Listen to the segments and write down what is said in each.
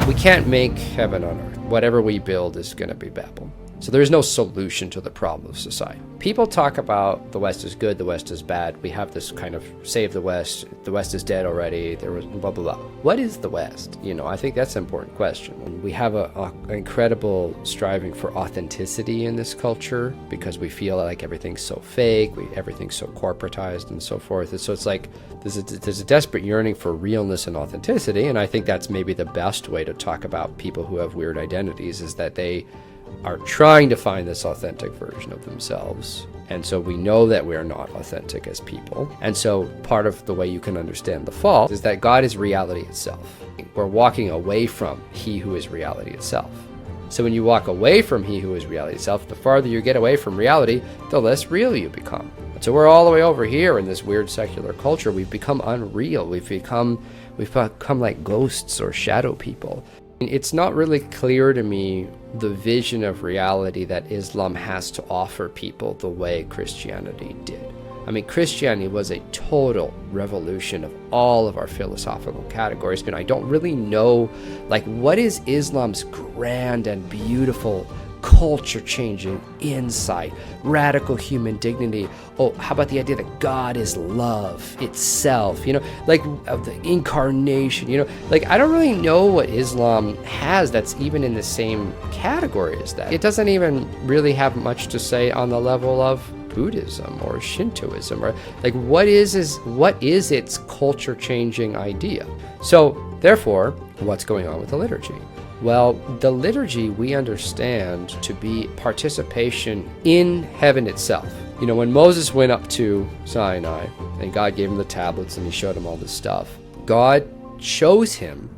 We can't make heaven on earth. Whatever we build is going to be Babel. So there's no solution to the problem of society. People talk about the West is good, the West is bad. We have this kind of save the West is dead already, there was blah, blah, blah. What is the West? I think that's an important question. We have an incredible striving for authenticity in this culture because we feel like everything's so fake, everything's so corporatized and so forth. And so it's like there's a desperate yearning for realness and authenticity. And I think that's maybe the best way to talk about people who have weird identities, is that they are trying to find this authentic version of themselves. And so we know that we are not authentic as people. And so part of the way you can understand the fall is that God is reality itself. We're walking away from He who is reality itself. So when you walk away from He who is reality itself, the farther you get away from reality, the less real you become. And so we're all the way over here in this weird secular culture. We've become unreal. We've become like ghosts or shadow people. It's not really clear to me the vision of reality that Islam has to offer people the way Christianity did. I mean, Christianity was a total revolution of all of our philosophical categories, and I don't really know, what is Islam's grand and beautiful culture-changing insight, radical human dignity. Oh, how about the idea that God is love itself, of the Incarnation, I don't really know what Islam has that's even in the same category as that. It doesn't even really have much to say on the level of Buddhism or Shintoism, or what is its culture-changing idea? So therefore, what's going on with the liturgy? Well, the liturgy we understand to be participation in heaven itself. When Moses went up to Sinai and God gave him the tablets and He showed him all this stuff, God shows him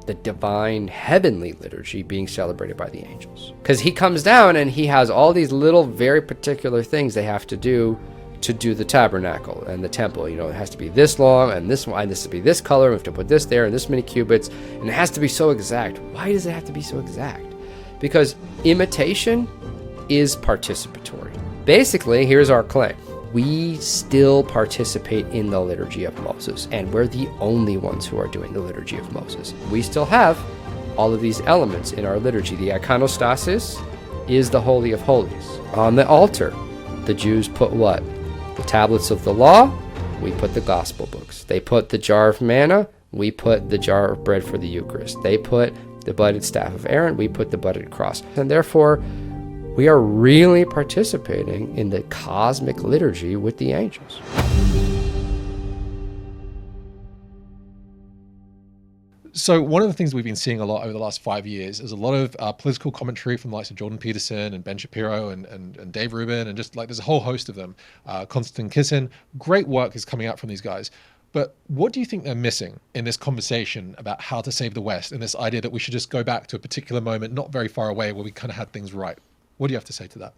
the divine heavenly liturgy being celebrated by the angels. Because He comes down and He has all these little very particular things they have to do the tabernacle and the temple. It has to be this long and this wide, this to be this color, we have to put this there and this many cubits, and it has to be so exact. Why does it have to be so exact? Because imitation is participatory. Basically, here's our claim. We still participate in the Liturgy of Moses, and we're the only ones who are doing the Liturgy of Moses. We still have all of these elements in our liturgy. The iconostasis is the Holy of Holies. On the altar, the Jews put what? The tablets of the law, we put the gospel books. They put the jar of manna, we put the jar of bread for the Eucharist. They put the budded staff of Aaron, we put the budded cross. And therefore, we are really participating in the cosmic liturgy with the angels. So one of the things we've been seeing a lot over the last 5 years is a lot of political commentary from the likes of Jordan Peterson and Ben Shapiro and Dave Rubin, and just there's a whole host of them. Konstantin Kisin. Great work is coming out from these guys. But what do you think they're missing in this conversation about how to save the West, and this idea that we should just go back to a particular moment not very far away where we kind of had things right? What do you have to say to that?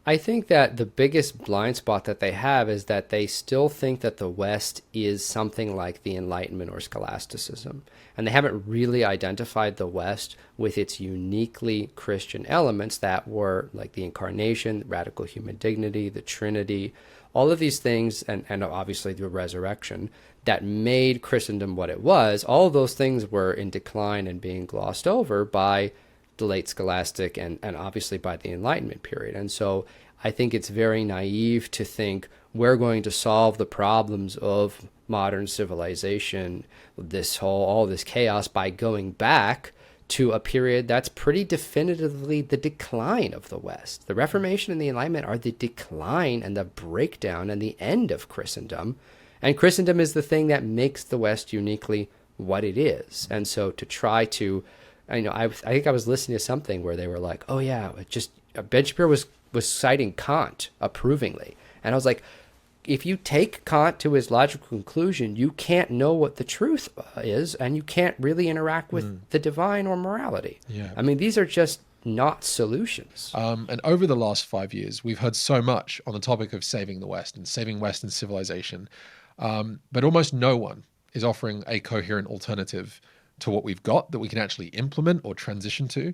I think that the biggest blind spot that they have is that they still think that the West is something like the Enlightenment or scholasticism. And they haven't really identified the West with its uniquely Christian elements that were like the Incarnation, radical human dignity, the Trinity, all of these things, and obviously the resurrection that made Christendom what it was. All of those things were in decline and being glossed over by the late scholastic and obviously by the Enlightenment period. And so I think it's very naive to think we're going to solve the problems of modern civilization, all this chaos, by going back to a period that's pretty definitively the decline of the West. The Reformation and the Enlightenment are the decline and the breakdown and the end of Christendom. And Christendom is the thing that makes the West uniquely what it is. And so to try to I think I was listening to something where they were like, oh yeah, Ben Shapiro was citing Kant approvingly. And I was like, if you take Kant to his logical conclusion, you can't know what the truth is, and you can't really interact with the divine or morality. Yeah. I mean, these are just not solutions. And over the last 5 years, we've heard so much on the topic of saving the West and saving Western civilization. But almost no one is offering a coherent alternative to what we've got that we can actually implement or transition to,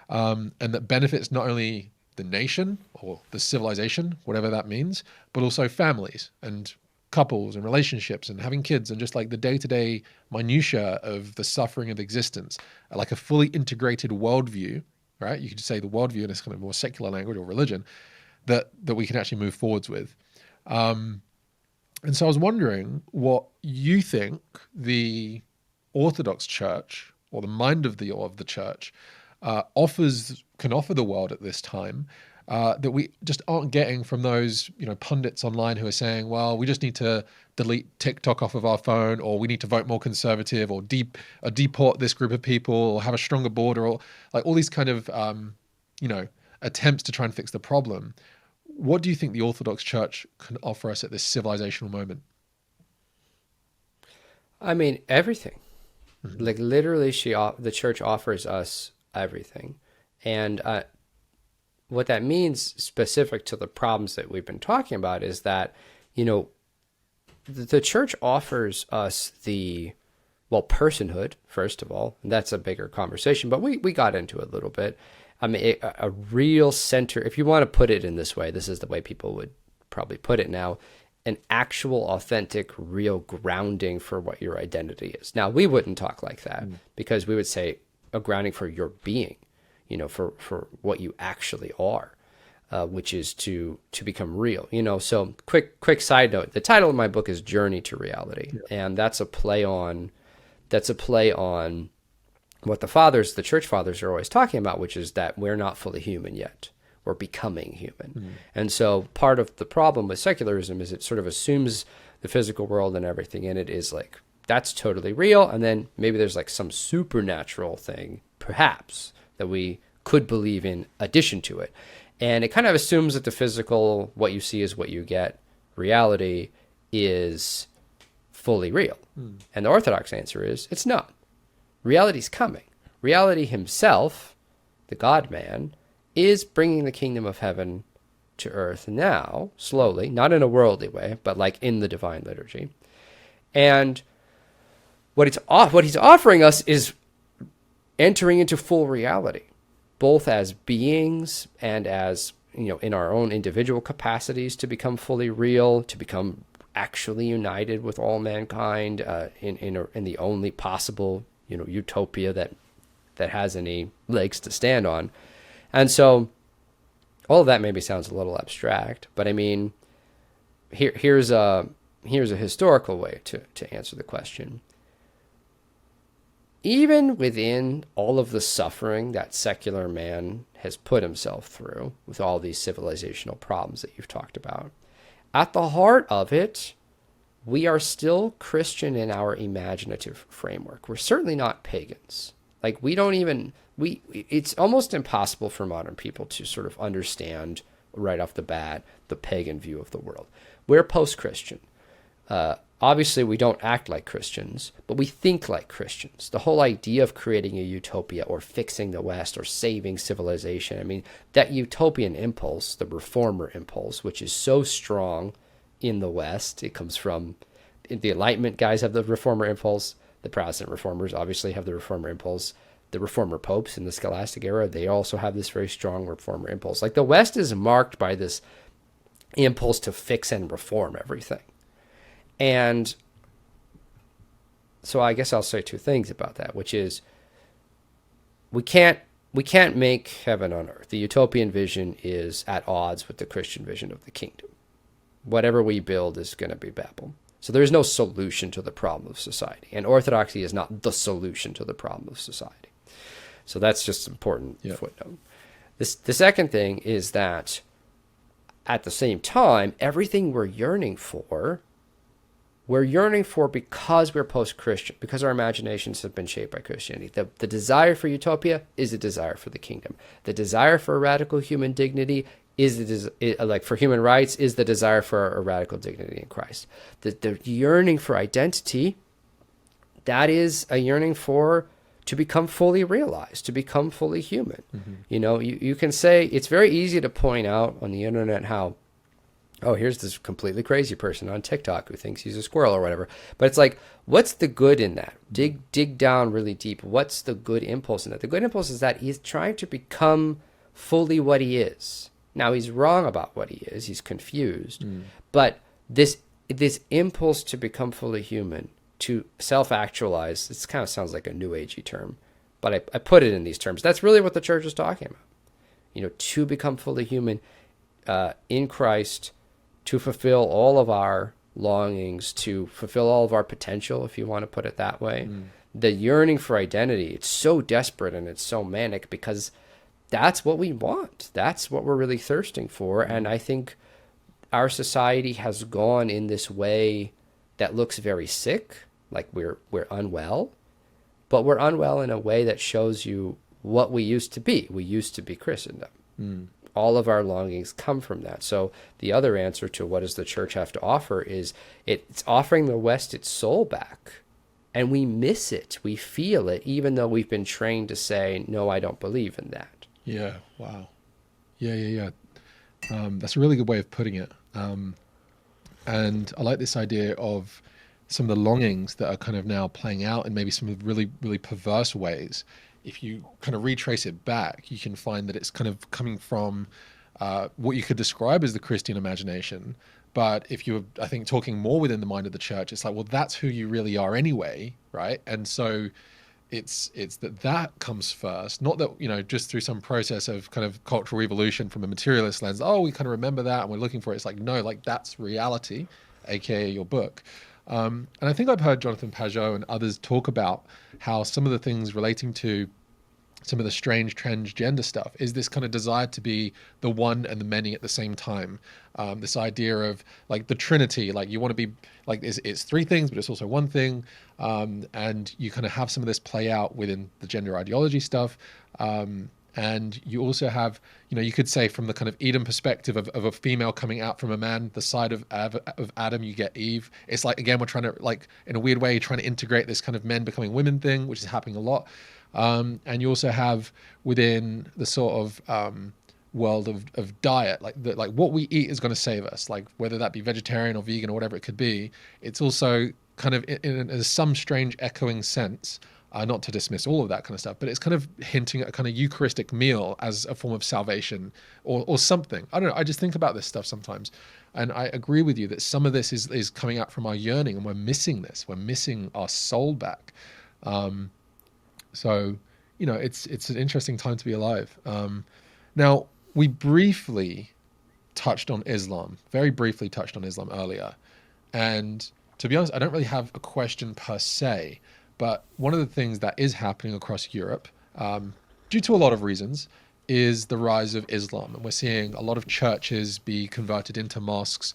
and that benefits not only the nation or the civilization, whatever that means, but also families and couples and relationships and having kids and just like the day-to-day minutia of the suffering of existence, like a fully integrated worldview, right? You could say the worldview in this kind of more secular language or religion that we can actually move forwards with. And so I was wondering what you think the Orthodox Church or the mind of the church can offer the world at this time, that we just aren't getting from those, pundits online who are saying, well, we just need to delete TikTok off of our phone, or we need to vote more conservative, or deport this group of people, or have a stronger border, or like all these kind of, attempts to try and fix the problem. What do you think the Orthodox Church can offer us at this civilizational moment? I mean, everything. Mm-hmm. Like literally, the church offers us everything. And what that means specific to the problems that we've been talking about is that, the church offers us personhood, first of all. And that's a bigger conversation, but we got into it a little bit. I mean, a real center, if you want to put it in this way, this is the way people would probably put it now, an actual, authentic, real grounding for what your identity is. Now, we wouldn't talk like that because we would say a grounding for your being, for what you actually are, which is to become real. So quick side note, the title of my book is Journey to Reality. Yeah. And that's a play on what the church fathers are always talking about, which is that we're not fully human yet. We're becoming human. And so part of the problem with secularism is it sort of assumes the physical world and everything in it is like, that's totally real. And then maybe there's like some supernatural thing, perhaps, that we could believe in addition to it. And it kind of assumes that the physical, what you see is what you get, reality is fully real. And the Orthodox answer is it's not. Reality's coming. Reality himself, the God-man, is bringing the kingdom of heaven to earth now, slowly, not in a worldly way, but like in the divine liturgy. And what he's offering us is entering into full reality, both as beings and as, in our own individual capacities to become fully real, to become actually united with all mankind in the only possible utopia that has any legs to stand on. And so all of that maybe sounds a little abstract, but I mean, here's a historical way to answer the question. Even within all of the suffering that secular man has put himself through with all these civilizational problems that you've talked about, at the heart of it, we are still Christian in our imaginative framework. We're certainly not pagans. Like it's almost impossible for modern people to sort of understand right off the bat the pagan view of the world. We're post-Christian. Obviously, we don't act like Christians, but we think like Christians. The whole idea of creating a utopia or fixing the West or saving civilization, I mean, that utopian impulse, the reformer impulse, which is so strong in the West, it comes from the Enlightenment guys have the reformer impulse. The Protestant reformers obviously have the reformer impulse. The reformer popes in the scholastic era, they also have this very strong reformer impulse. Like the West is marked by this impulse to fix and reform everything. And so I guess I'll say two things about that, which is we can't make heaven on earth. The utopian vision is at odds with the Christian vision of the kingdom. Whatever we build is going to be Babel. So there's no solution to the problem of society. And Orthodoxy is not the solution to the problem of society. So that's just an important footnote. The second thing is that at the same time, everything we're yearning for because we're post-Christian, because our imaginations have been shaped by Christianity. The desire for utopia is a desire for the kingdom. The desire for radical human dignity is for human rights is the desire for a radical dignity in Christ. The yearning for identity, that is a yearning to become fully realized, to become fully human. Mm-hmm. You can say, it's very easy to point out on the internet how, oh, here's this completely crazy person on TikTok who thinks he's a squirrel or whatever. But it's like, what's the good in that? Dig down really deep. What's the good impulse in that? The good impulse is that he's trying to become fully what he is. Now, he's wrong about what he is. He's confused. But this this impulse to become fully human, to self-actualize. This kind of sounds like a new agey term, but I put it in these terms. That's really what the church is talking about. To become fully human in Christ, to fulfill all of our longings, to fulfill all of our potential, if you want to put it that way. The yearning for identity, it's so desperate and it's so manic because that's what we want. That's what we're really thirsting for. And I think our society has gone in this way that looks very sick, like we're unwell, but we're unwell in a way that shows you what we used to be. We used to be Christendom. All of our longings come from that. So the other answer to what does the church have to offer is it's offering the West its soul back. And we miss it. We feel it, even though we've been trained to say, no, I don't believe in that. Yeah. Wow. Yeah. That's a really good way of putting it. And I like this idea of some of the longings that are kind of now playing out in maybe some of the really, really perverse ways. If you kind of retrace it back, you can find that it's kind of coming from what you could describe as the Christian imagination. But if you're, I think, talking more within the mind of the church, it's like, well, that's who you really are anyway, right? And so it's that comes first, not that, just through some process of kind of cultural evolution from a materialist lens, we kind of remember that and we're looking for it. It's like, no, like that's reality, aka your book. And I think I've heard Jonathan Pageau and others talk about how some of the things relating to some of the strange transgender stuff is this kind of desire to be the one and the many at the same time. This idea of like the Trinity, like you want to be like it's three things, but it's also one thing. And you kind of have some of this play out within the gender ideology stuff. And you also have, you could say from the kind of Eden perspective of a female coming out from a man, the side of Adam, you get Eve. It's like, again, we're trying to, like, in a weird way, trying to integrate this kind of men becoming women thing, which is happening a lot. And you also have within the sort of world of diet, like what we eat is going to save us, like whether that be vegetarian or vegan or whatever it could be. It's also kind of in some strange echoing sense, not to dismiss all of that kind of stuff, but it's kind of hinting at a kind of Eucharistic meal as a form of salvation or something. I don't know. I just think about this stuff sometimes. And I agree with you that some of this is coming out from our yearning, and we're missing this. We're missing our soul back. So, it's an interesting time to be alive. Now, we briefly touched on Islam, very briefly touched on Islam earlier. And to be honest, I don't really have a question per se, but one of the things that is happening across Europe, due to a lot of reasons, is the rise of Islam. And we're seeing a lot of churches be converted into mosques.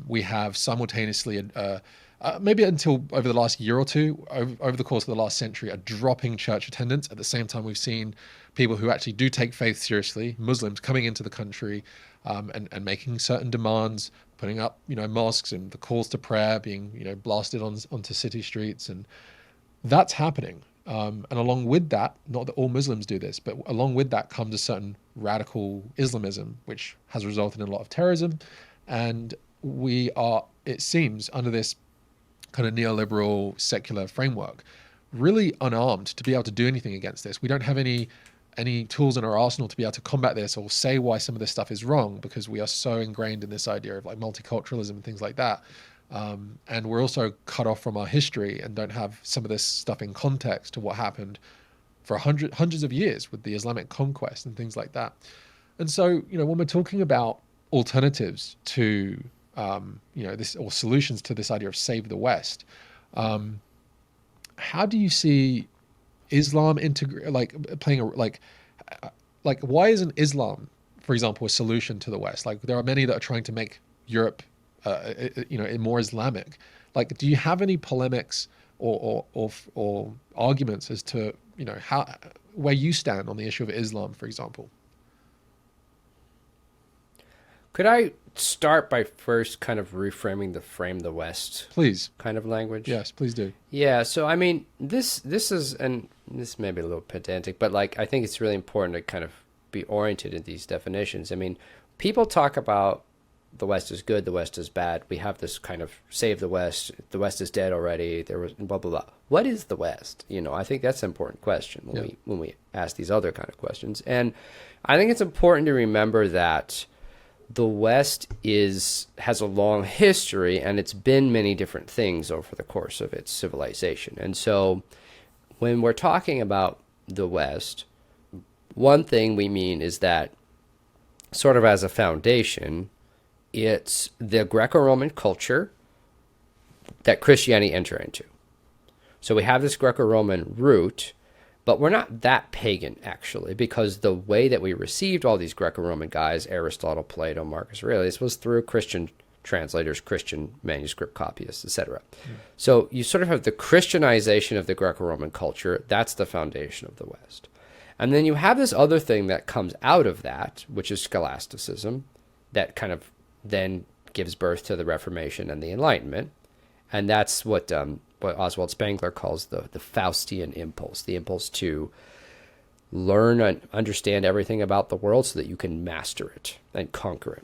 We have simultaneously maybe until over the last year or two, over the course of the last century, a dropping church attendance. At the same time, we've seen people who actually do take faith seriously, Muslims coming into the country and making certain demands, putting up, mosques and the calls to prayer being, blasted onto city streets. And that's happening. And along with that, not that all Muslims do this, but along with that comes a certain radical Islamism, which has resulted in a lot of terrorism. And we are, it seems, under this kind of neoliberal secular framework, really unarmed to be able to do anything against this. We don't have any tools in our arsenal to be able to combat this or say why some of this stuff is wrong, because we are so ingrained in this idea of like multiculturalism and things like that. And we're also cut off from our history and don't have some of this stuff in context to what happened for hundreds of years with the Islamic conquest and things like that. And so, when we're talking about alternatives to this, or solutions to this idea of save the West, how do you see Islam why isn't Islam, for example, a solution to the West? Like, there are many that are trying to make Europe more Islamic. Like, do you have any polemics or arguments as to where you stand on the issue of Islam, for example? Could I start by first kind of reframing the frame the West, please, kind of language? Yes, please do. Yeah. So I mean, this is, and this may be a little pedantic, but like I think it's really important to kind of be oriented in these definitions. I mean, people talk about the West is good, the West is bad. We have this kind of save the West is dead already. There was blah blah blah. What is the West? I think that's an important question when we ask these other kind of questions. And I think it's important to remember that the West has a long history, and it's been many different things over the course of its civilization. And so when we're talking about the West, one thing we mean is that, sort of as a foundation, it's the Greco-Roman culture that Christianity entered into. So we have this Greco-Roman root, but we're not that pagan, actually, because the way that we received all these Greco-Roman guys, Aristotle, Plato, Marcus Aurelius, was through Christian translators, Christian manuscript copyists, etc. So you sort of have the Christianization of the Greco-Roman culture. That's the foundation of the West. And then you have this other thing that comes out of that, which is scholasticism, that kind of then gives birth to the Reformation and the Enlightenment. And that's what Oswald Spengler calls the Faustian impulse, the impulse to learn and understand everything about the world so that you can master it and conquer it.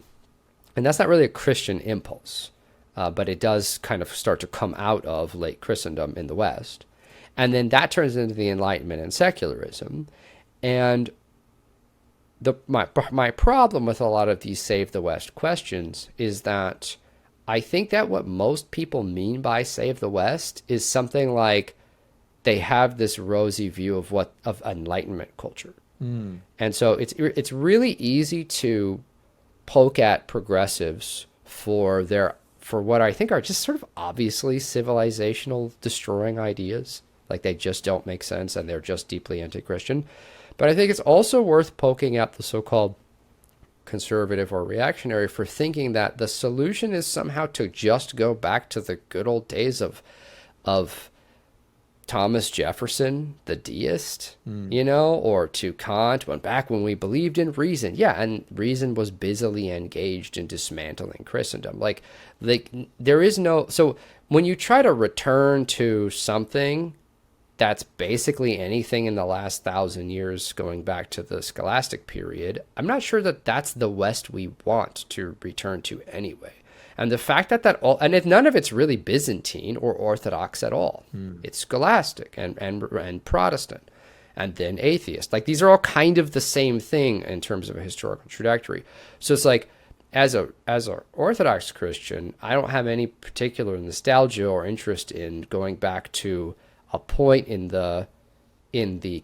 And that's not really a Christian impulse, but it does kind of start to come out of late Christendom in the West. And then that turns into the Enlightenment and secularism. And my problem with a lot of these Save the West questions is that I think that what most people mean by Save the West is something like they have this rosy view of Enlightenment culture. And so it's really easy to poke at progressives for what I think are just sort of obviously civilizational destroying ideas. Like they just don't make sense and they're just deeply anti-Christian. But I think it's also worth poking at the so-called conservative or reactionary for thinking that the solution is somehow to just go back to the good old days of Thomas Jefferson, the deist, or to Kant, back when we believed in reason. Yeah, and reason was busily engaged in dismantling Christendom. Like there is no... So when you try to return to something that's basically anything in the last 1,000 years going back to the scholastic period, I'm not sure that that's the West we want to return to anyway. And the fact and if none of it's really Byzantine or Orthodox at all, it's scholastic and Protestant, and then atheist. Like these are all kind of the same thing in terms of a historical trajectory. So it's like, as a Orthodox Christian, I don't have any particular nostalgia or interest in going back to a point in the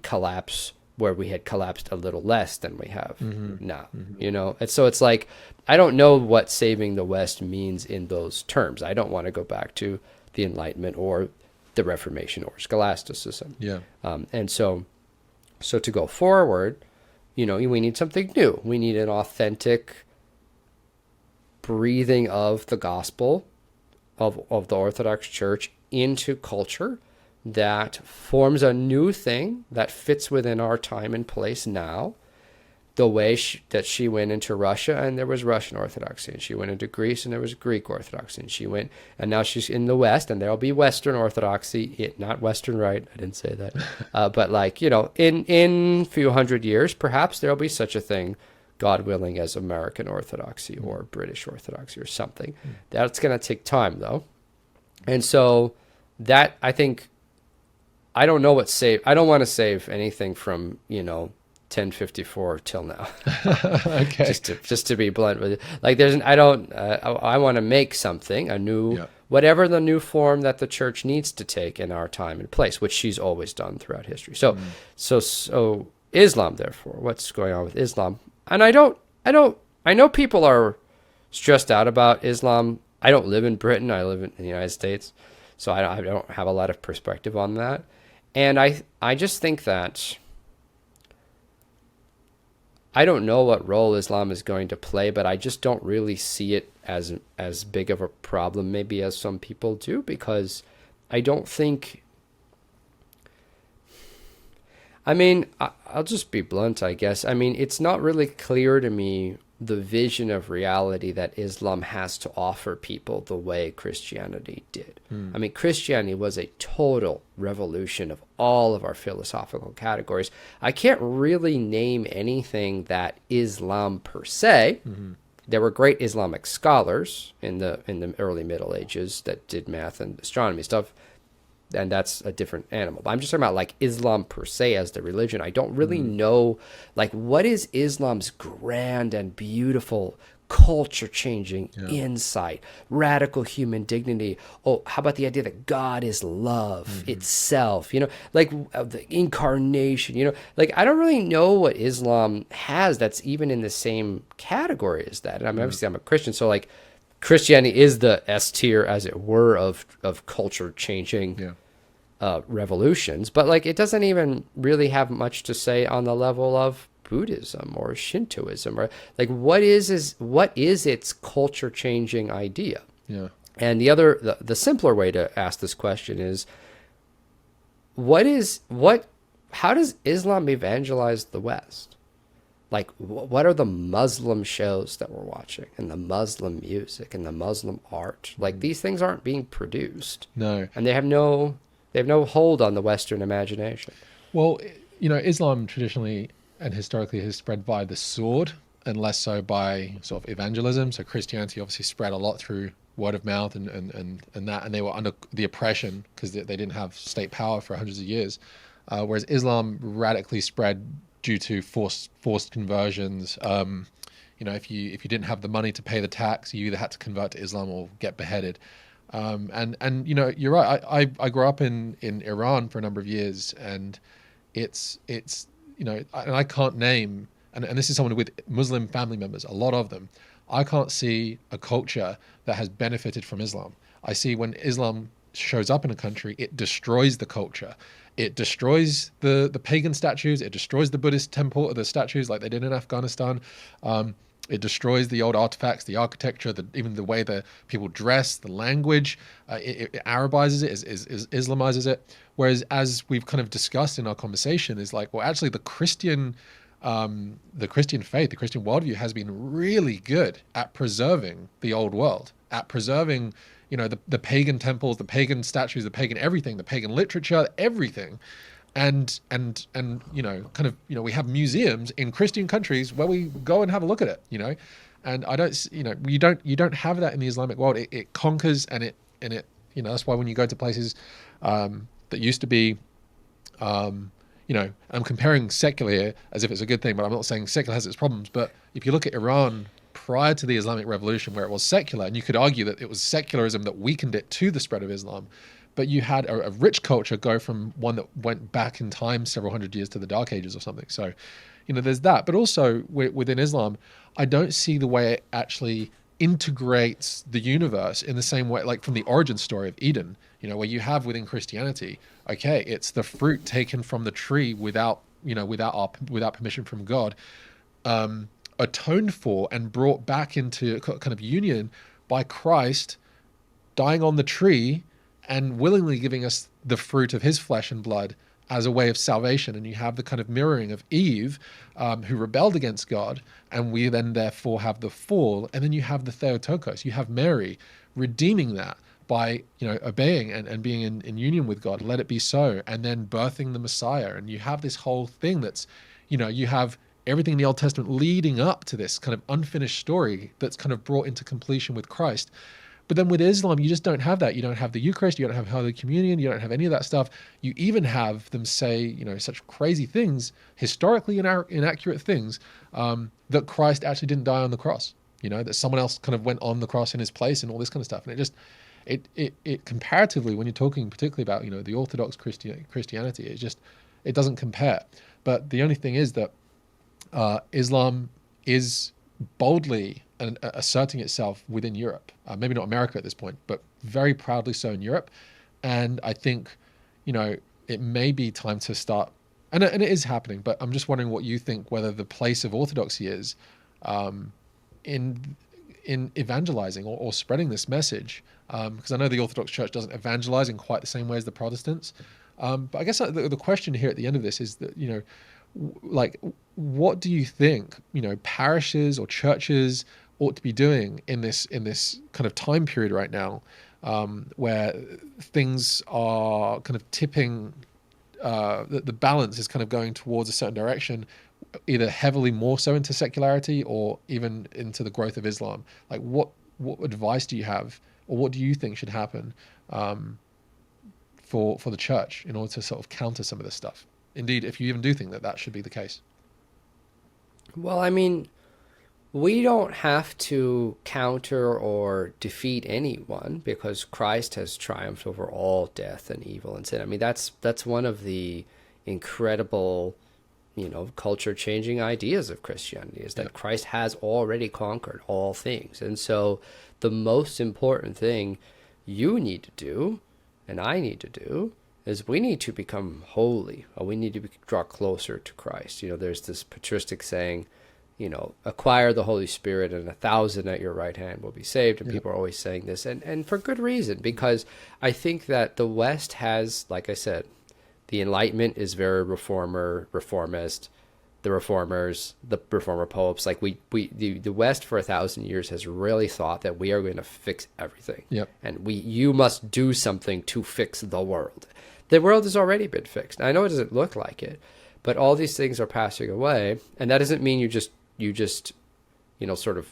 collapse where we had collapsed a little less than we have now, And so it's like, I don't know what saving the West means in those terms. I don't want to go back to the Enlightenment or the Reformation or scholasticism. Yeah. And so to go forward, we need something new. We need an authentic breathing of the gospel of the Orthodox Church into culture that forms a new thing that fits within our time and place now. The way that she went into Russia and there was Russian Orthodoxy, and she went into Greece and there was Greek Orthodoxy, and now she's in the West and there'll be Western Orthodoxy, not Western Rite, I didn't say that, but in a few hundred years, perhaps there'll be such a thing, God willing, as American Orthodoxy or British Orthodoxy or something. That's going to take time though. And so that, I think, I don't know I don't want to save anything from, 1054 till now. Okay. just to be blunt with it. Like I want to make something, a new, whatever the new form that the church needs to take in our time and place, which she's always done throughout history. So Islam, therefore, what's going on with Islam? And I know people are stressed out about Islam. I don't live in Britain. I live in the United States. So I don't have a lot of perspective on that. And I just think that I don't know what role Islam is going to play, but I just don't really see it as big of a problem maybe as some people do, because I don't think... I mean, I'll just be blunt, I guess. I mean, it's not really clear to me the vision of reality that Islam has to offer people the way Christianity did. I mean, Christianity was a total revolution of all of our philosophical categories. I can't really name anything that Islam per se. There were great Islamic scholars in the early Middle Ages that did math and astronomy stuff, and that's a different animal. But I'm just talking about like Islam per se as the religion. I don't really know, like, what is Islam's grand and beautiful culture changing Yeah. insight, radical human dignity. Oh, how about the idea that God is love itself? Like the incarnation. Like I don't really know what Islam has that's even in the same category as that. And obviously I'm a Christian, so like Christianity is the S tier, as it were, of culture changing Yeah. revolutions, but like it doesn't even really have much to say on the level of Buddhism or Shintoism, or like what is its culture changing idea? Yeah. And the simpler way to ask this question is how does Islam evangelize the West? Like what are the Muslim shows that we're watching, and the Muslim music and the Muslim art? Like these things aren't being produced. No. And they have no hold on the Western imagination. Well, Islam traditionally and historically has spread by the sword and less so by sort of evangelism. So Christianity obviously spread a lot through word of mouth and that, and they were under the oppression because they didn't have state power for hundreds of years. Whereas Islam radically spread due to forced conversions. If you didn't have the money to pay the tax, you either had to convert to Islam or get beheaded. And you're right. I grew up in Iran for a number of years, and it's and I can't name, and this is someone with Muslim family members, a lot of them. I can't see a culture that has benefited from Islam. I see when Islam shows up in a country, it destroys the culture. It destroys the pagan statues. It destroys the Buddhist temple or the statues like they did in Afghanistan. It destroys the old artifacts, the architecture, even the way the people dress, the language. It Arabizes it, is Islamizes it. Whereas, as we've kind of discussed in our conversation, is like, well, actually, the Christian faith, the Christian worldview has been really good at preserving the old world, at preserving, the pagan temples, the pagan statues, the pagan everything, the pagan literature, everything. And we have museums in Christian countries where we go and have a look at it, and I don't, you don't have that in the Islamic world. It conquers and it, that's why when you go to places that used to be, I'm comparing secular here as if it's a good thing, but I'm not saying secular has its problems. But if you look at Iran prior to the Islamic Revolution, where it was secular, and you could argue that it was secularism that weakened it to the spread of Islam. But you had a rich culture go from one that went back in time several hundred years to the Dark Ages or something. So, there's that. But also within Islam, I don't see the way it actually integrates the universe in the same way, like from the origin story of Eden, where you have within Christianity, okay, it's the fruit taken from the tree without permission from God, atoned for and brought back into kind of union by Christ dying on the tree and willingly giving us the fruit of his flesh and blood as a way of salvation. And you have the kind of mirroring of Eve, who rebelled against God, and we then therefore have the fall. And then you have the Theotokos, you have Mary redeeming that by obeying and being in union with God. Let it be so. And then birthing the Messiah. And you have this whole thing that's, you have everything in the Old Testament leading up to this kind of unfinished story that's kind of brought into completion with Christ. But then with Islam, you just don't have that. You don't have the Eucharist, you don't have Holy Communion, you don't have any of that stuff. You even have them say, such crazy things, historically inaccurate things, that Christ actually didn't die on the cross. That someone else kind of went on the cross in his place and all this kind of stuff. And it comparatively, when you're talking particularly about, the Orthodox Christianity, it doesn't compare. But the only thing is that Islam is boldly asserting itself within Europe, maybe not America at this point, but very proudly so in Europe. And I think, it may be time to start, and it is happening, but I'm just wondering what you think, whether the place of Orthodoxy is in evangelizing or spreading this message. Because I know the Orthodox Church doesn't evangelize in quite the same way as the Protestants. But I guess the question here at the end of this is that, what do you think, parishes or churches ought to be doing in this kind of time period right now, where things are kind of tipping, the balance is kind of going towards a certain direction, either heavily more so into secularity or even into the growth of Islam? Like what advice do you have, or what do you think should happen for the church in order to sort of counter some of this stuff? Indeed, if you even do think that should be the case. Well, I mean, We don't have to counter or defeat anyone because Christ has triumphed over all death and evil and sin. I mean, that's one of the incredible, culture-changing ideas of Christianity, is that Christ has already conquered all things. And so the most important thing you need to do, and I need to do, is we need to become holy, or we need to draw closer to Christ. There's this patristic saying, acquire the Holy Spirit and 1,000 at your right hand will be saved. And people are always saying this, and for good reason, because I think that the West has, like I said, the Enlightenment is very reformist, the reformers, the reformer popes, like the West for 1,000 years has really thought that we are going to fix everything. Yep. And you must do something to fix the world. The world has already been fixed. I know it doesn't look like it, but all these things are passing away, and that doesn't mean you just sort of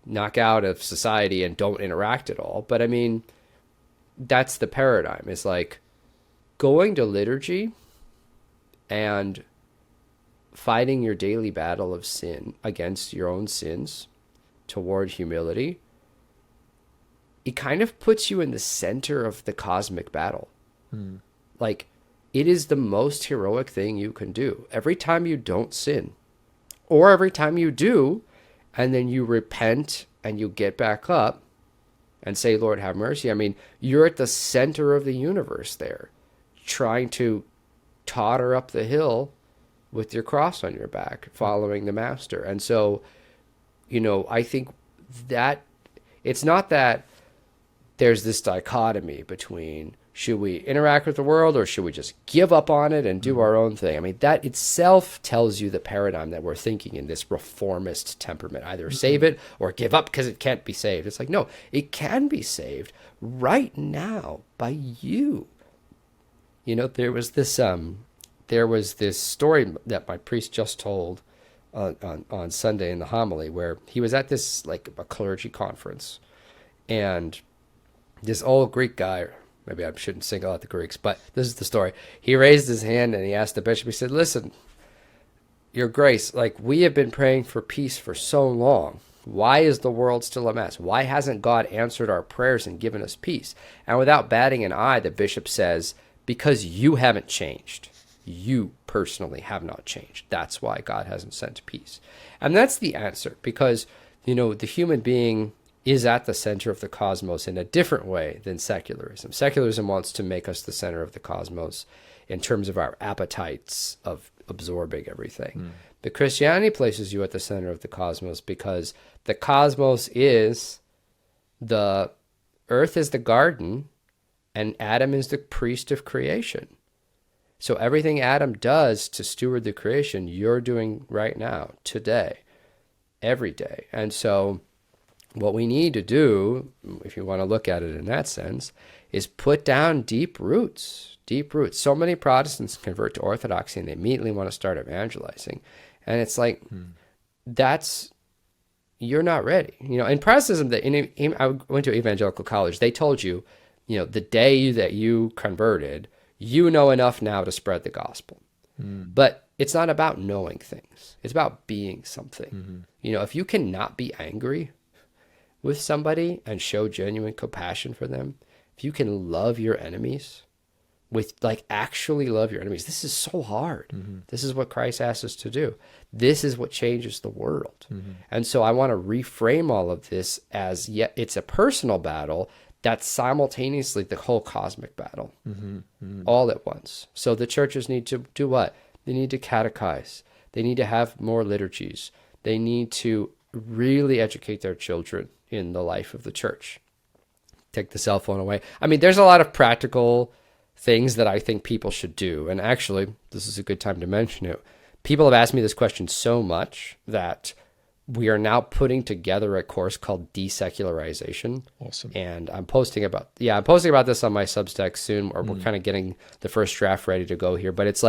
knock out of society and don't interact at all. But I mean, that's the paradigm. It's like going to liturgy and fighting your daily battle of sin against your own sins toward humility. It kind of puts you in the center of the cosmic battle. Like, it is the most heroic thing you can do. Every time you don't sin, or every time you do, and then you repent and you get back up and say, Lord, have mercy. I mean, you're at the center of the universe there, trying to totter up the hill with your cross on your back, following the master. And so, I think that it's not that there's this dichotomy between should we interact with the world or should we just give up on it and do our own thing? I mean, that itself tells you the paradigm that we're thinking in this reformist temperament. Either save it or give up because it can't be saved. It's like, no, it can be saved right now by you. There was this story that my priest just told on Sunday in the homily, where he was at this, like, a clergy conference, and this old Greek guy, maybe I shouldn't single out the Greeks, but this is the story. He raised his hand and he asked the bishop, he said, listen, Your Grace, like, we have been praying for peace for so long. Why is the world still a mess? Why hasn't God answered our prayers and given us peace? And without batting an eye, the bishop says, because you haven't changed. You personally have not changed. That's why God hasn't sent peace. And that's the answer, because, the human being is at the center of the cosmos in a different way than secularism. Secularism wants to make us the center of the cosmos in terms of our appetites of absorbing everything. But Christianity places you at the center of the cosmos because the cosmos is the earth is the garden and Adam is the priest of creation. So everything Adam does to steward the creation, you're doing right now, today, every day. And so what we need to do, if you want to look at it in that sense, is put down deep roots, deep roots. So many Protestants convert to Orthodoxy and they immediately want to start evangelizing. And it's like, you're not ready. In Protestantism, I went to evangelical college, they told you, the day that you converted, you know enough now to spread the gospel. But it's not about knowing things. It's about being something. If you cannot be angry with somebody and show genuine compassion for them, if you can love your enemies, actually love your enemies, this is so hard. This is what Christ asks us to do. This is what changes the world. And so I want to reframe all of this as, it's a personal battle that's simultaneously the whole cosmic battle, all at once. So the churches need to do what? They need to catechize. They need to have more liturgies. They need to really educate their children in the life of the church. Take the cell phone away. I mean, there's a lot of practical things that I think people should do. And actually, this is a good time to mention it. People have asked me this question so much that we are now putting together a course called Desecularization. Awesome. And I'm posting about this on my Substack soon, or we're kind of getting the first draft ready to go here. But it's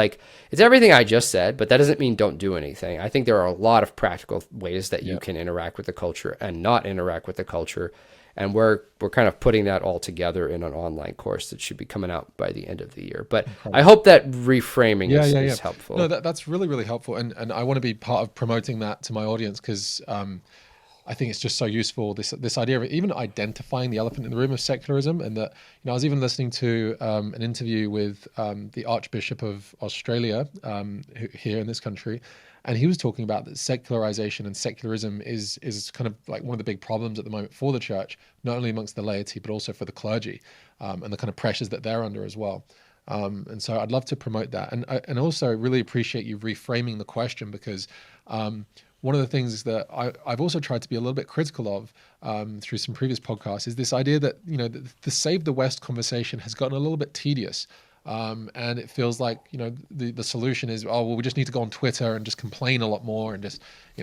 everything I just said, but that doesn't mean don't do anything. I think there are a lot of practical ways that you can interact with the culture and not interact with the culture. And we're kind of putting that all together in an online course that should be coming out by the end of the year. But I hope that reframing is helpful. No, that's really, really helpful. And I want to be part of promoting that to my audience, because I think it's just so useful, this idea of even identifying the elephant in the room of secularism. And that, I was even listening to an interview with the Archbishop of Australia here in this country, and he was talking about that secularization and secularism is kind of like one of the big problems at the moment for the church, not only amongst the laity, but also for the clergy, and the kind of pressures that they're under as well. And so I'd love to promote that. And also really appreciate you reframing the question, because one of the things that I've also tried to be a little bit critical of through some previous podcasts is this idea that, the Save the West conversation has gotten a little bit tedious. And it feels like, the solution is, we just need to go on Twitter and just complain a lot more and just,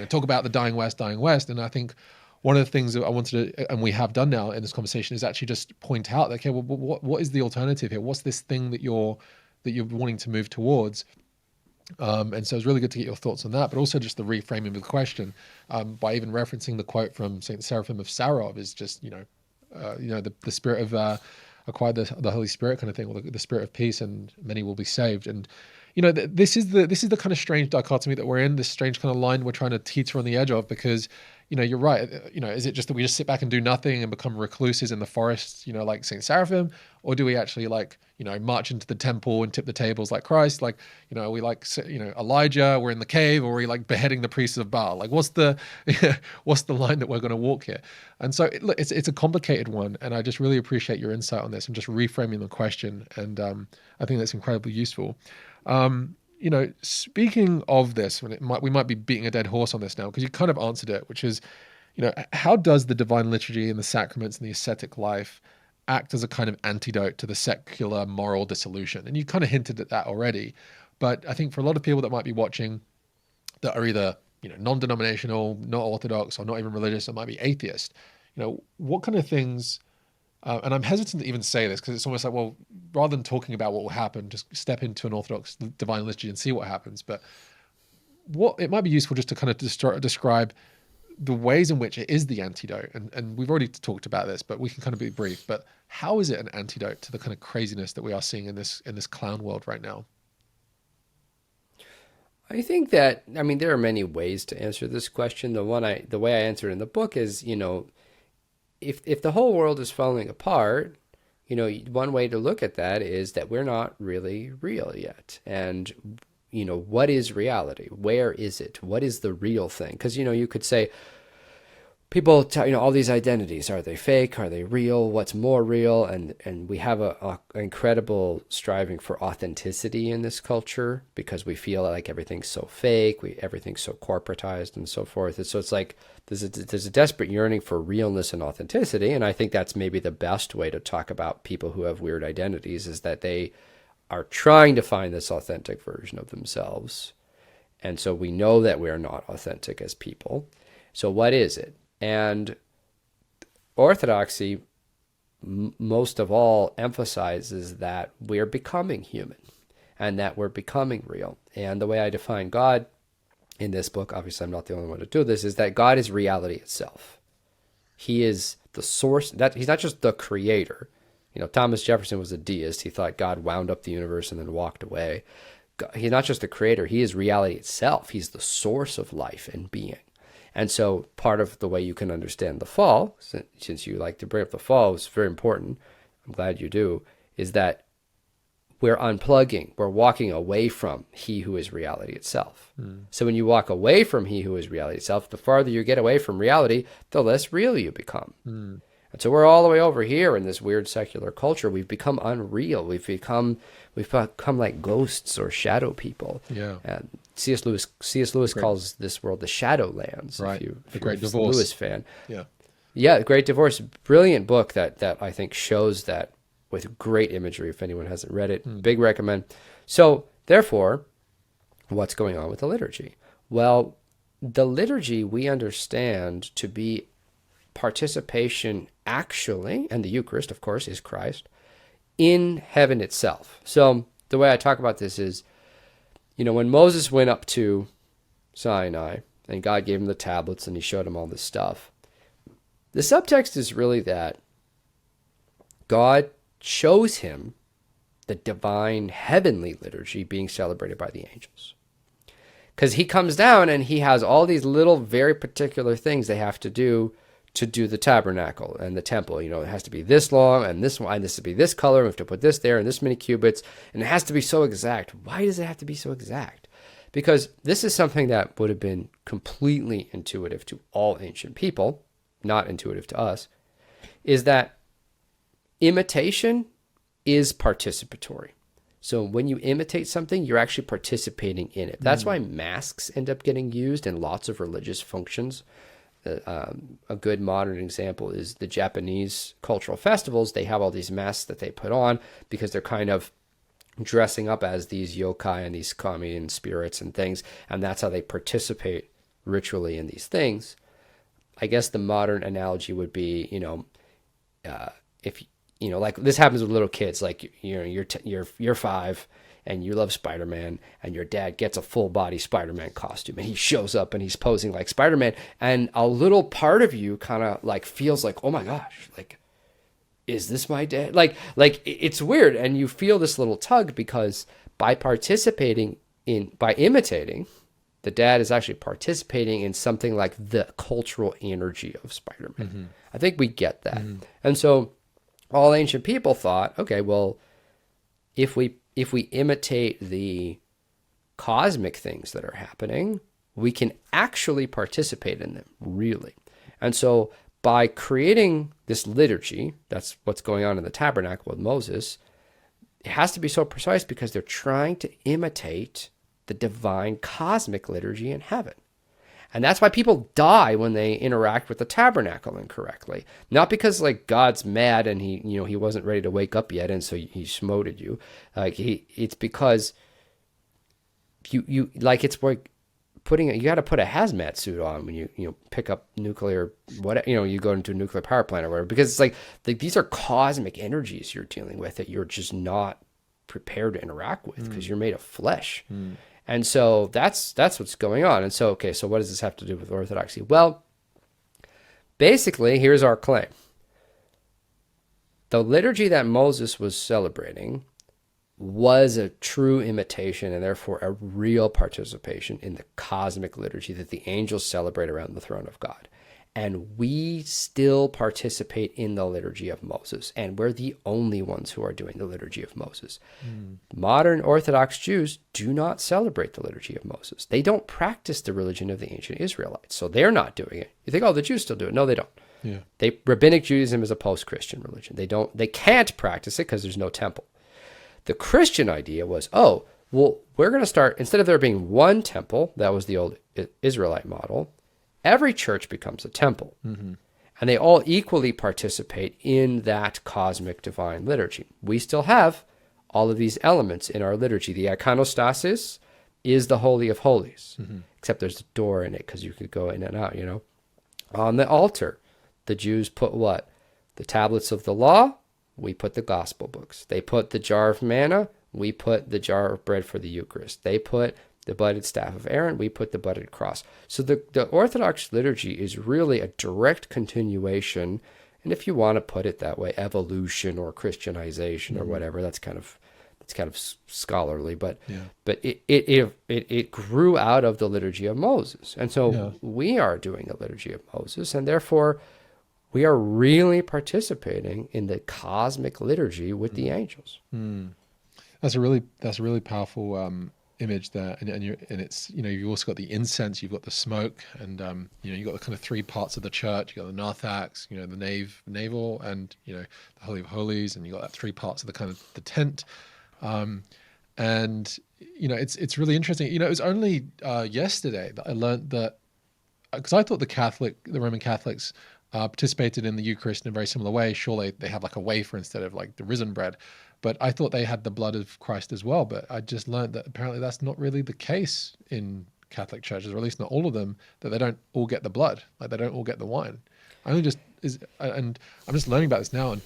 talk about the dying West. And I think one of the things that I wanted to, and we have done now in this conversation, is actually just point out that, okay, well, what is the alternative here? What's this thing that you're wanting to move towards? And so it's really good to get your thoughts on that, but also just the reframing of the question, by even referencing the quote from Saint Seraphim of Sarov is just, the spirit of acquire the Holy Spirit kind of thing, or the spirit of peace, and many will be saved. And this is the kind of strange dichotomy that we're in, this strange kind of line we're trying to teeter on the edge of, because you're right. Is it just that we just sit back and do nothing and become recluses in the forest, like Saint Seraphim, or do we actually march into the temple and tip the tables like Christ? Are we Elijah? We're in the cave, or are we beheading the priests of Baal? What's the line that we're going to walk here? And so it's a complicated one, and I just really appreciate your insight on this and just reframing the question. And I think that's incredibly useful. Speaking of this, we might be beating a dead horse on this now, because you kind of answered it, which is, how does the divine liturgy and the sacraments and the ascetic life act as a kind of antidote to the secular moral dissolution? And you kind of hinted at that already, but I think for a lot of people that might be watching that are either, non-denominational, not Orthodox, or not even religious, or might be atheist, what kind of things, and I'm hesitant to even say this, because it's almost like, well, rather than talking about what will happen, just step into an Orthodox divine liturgy and see what happens. But it might be useful just to kind of describe the ways in which it is the antidote. And we've already talked about this, but we can kind of be brief. But how is it an antidote to the kind of craziness that we are seeing in this clown world right now? I think that, there are many ways to answer this question. The way I answer it in the book is, if the whole world is falling apart, one way to look at that is that we're not really real yet. And, what is reality? Where is it? What is the real thing? Because, you could say, people tell, all these identities, are they fake? Are they real? What's more real? And we have an incredible striving for authenticity in this culture, because we feel like everything's so fake, everything's so corporatized and so forth. And so it's like there's a desperate yearning for realness and authenticity. And I think that's maybe the best way to talk about people who have weird identities, is that they are trying to find this authentic version of themselves. And so we know that we are not authentic as people. So what is it? And Orthodoxy, most of all, emphasizes that we're becoming human and that we're becoming real. And the way I define God in this book, obviously I'm not the only one to do this, is that God is reality itself. He is the source. That he's not just the creator. Thomas Jefferson was a deist. He thought God wound up the universe and then walked away. He's not just the creator. He is reality itself. He's the source of life and being. And so part of the way you can understand the fall, since you like to bring up the fall, is very important, I'm glad you do, is that we're unplugging, we're walking away from he who is reality itself. So when you walk away from he who is reality itself, the farther you get away from reality, the less real you become. And so we're all the way over here in this weird secular culture. We've become unreal. We've become like ghosts or shadow people. Yeah. And C.S. Lewis calls this world the Shadowlands. Right. If Great you're a Divorce. Lewis fan. Yeah. Yeah, Great Divorce. Brilliant book that I think shows that with great imagery. If anyone hasn't read it, big recommend. So therefore, what's going on with the liturgy? Well, the liturgy we understand to be participation actually, and the Eucharist, of course, is Christ, in heaven itself. So the way I talk about this is, when Moses went up to Sinai and God gave him the tablets and he showed him all this stuff, The subtext is really that God shows him the divine heavenly liturgy being celebrated by the angels. Because he comes down and he has all these little very particular things they have to do the tabernacle and the temple. You know, it has to be this long and this one, and this to be this color. We have to put this there and this many cubits, and it has to be so exact. Why does it have to be so exact? Because this is something that would have been completely intuitive to all ancient people, not intuitive to us, is that imitation is participatory. So when you imitate something, you're actually participating in it. That's why masks end up getting used in lots of religious functions. A good modern example is the Japanese cultural festivals. They have all these masks that they put on because they're kind of dressing up as these yokai and these kami and spirits and things, and that's how they participate ritually in these things. I guess the modern analogy would be, if like this happens with little kids, like you're 5 and you love Spider-Man, and your dad gets a full body Spider-Man costume, and he shows up and he's posing like Spider-Man, and a little part of you kind of like feels like, oh my gosh, like, is this my dad? Like it's weird, and you feel this little tug because by imitating, the dad is actually participating in something like the cultural energy of Spider-Man. Mm-hmm. I think we get that. Mm-hmm. And so all ancient people thought, okay, well, if we imitate the cosmic things that are happening, we can actually participate in them, really. And so by creating this liturgy, that's what's going on in the tabernacle with Moses, it has to be so precise because they're trying to imitate the divine cosmic liturgy in heaven. And that's why people die when they interact with the tabernacle incorrectly. Not because like God's mad and he wasn't ready to wake up yet, and so he smoted you. It's because you like, it's like you got to put a hazmat suit on when you pick up nuclear, you go into a nuclear power plant or whatever, because it's like these are cosmic energies you're dealing with that you're just not prepared to interact with because you're made of flesh. And so that's what's going on. And so, okay, so what does this have to do with Orthodoxy? Well, basically, here's our claim. The liturgy that Moses was celebrating was a true imitation and therefore a real participation in the cosmic liturgy that the angels celebrate around the throne of God. And we still participate in the Liturgy of Moses, and we're the only ones who are doing the Liturgy of Moses. Modern Orthodox Jews do not celebrate the Liturgy of Moses. They don't practice the religion of the ancient Israelites, so they're not doing it. You think, oh, the Jews still do it. No, they don't. Yeah. Rabbinic Judaism is a post-Christian religion. They can't practice it because there's no temple. The Christian idea was, oh, well, we're going to start, instead of there being one temple, that was the old Israelite model, every church becomes a temple, and they all equally participate in that cosmic divine liturgy. We still have all of these elements in our liturgy. The iconostasis is the Holy of Holies, except there's a door in it because you could go in and out, On the altar, the Jews put what? The tablets of the law, we put the gospel books. They put the jar of manna, we put the jar of bread for the Eucharist. They put the budded staff of Aaron, we put the budded cross. So the Orthodox liturgy is really a direct continuation, and if you want to put it that way, evolution or Christianization or whatever, that's kind of scholarly, but it grew out of the Liturgy of Moses. And so we are doing the Liturgy of Moses, and therefore we are really participating in the cosmic liturgy with the angels. That's a really powerful image there, and it's you've also got the incense, you've got the smoke, and you've got the kind of three parts of the church. You've got the narthex, the navel, and the Holy of Holies, and you've got that three parts of the kind of the tent. And it's really interesting. It was only yesterday that I learned that, because I thought the Roman Catholics participated in the Eucharist in a very similar way. Sure, they have like a wafer instead of like the risen bread. But I thought they had the blood of Christ as well. But I just learned that apparently that's not really the case in Catholic churches, or at least not all of them, that they don't all get the blood, like they don't all get the wine. And I'm just learning about this now.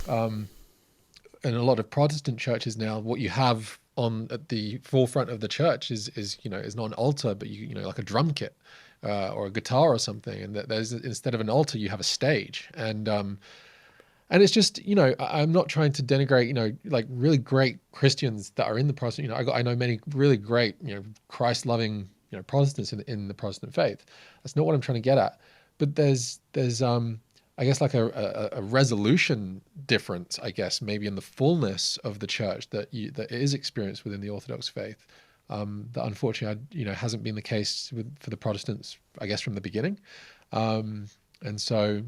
And in a lot of Protestant churches now, what you have at the forefront of the church is not an altar, but like a drum kit. or a guitar or something, and that there's, instead of an altar, you have a stage. And it's just, I'm not trying to denigrate, like really great Christians that are in the Protestant, I know many really great, Christ-loving, Protestants in the Protestant faith. That's not what I'm trying to get at. But there's I guess like a resolution difference, I guess, maybe in the fullness of the church that is experienced within the Orthodox faith, that unfortunately, hasn't been the case for the Protestants, I guess, from the beginning. And so,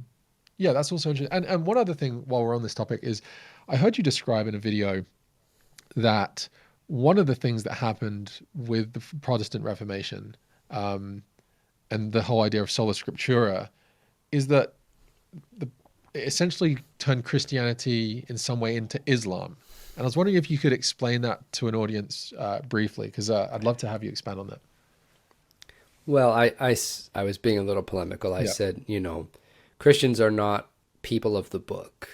yeah, that's also interesting. And one other thing while we're on this topic is, I heard you describe in a video that one of the things that happened with the Protestant Reformation, and the whole idea of Sola Scriptura, is that it essentially turned Christianity in some way into Islam. And I was wondering if you could explain that to an audience briefly, because I'd love to have you expand on that. Well, I was being a little polemical. I said, Christians are not people of the book.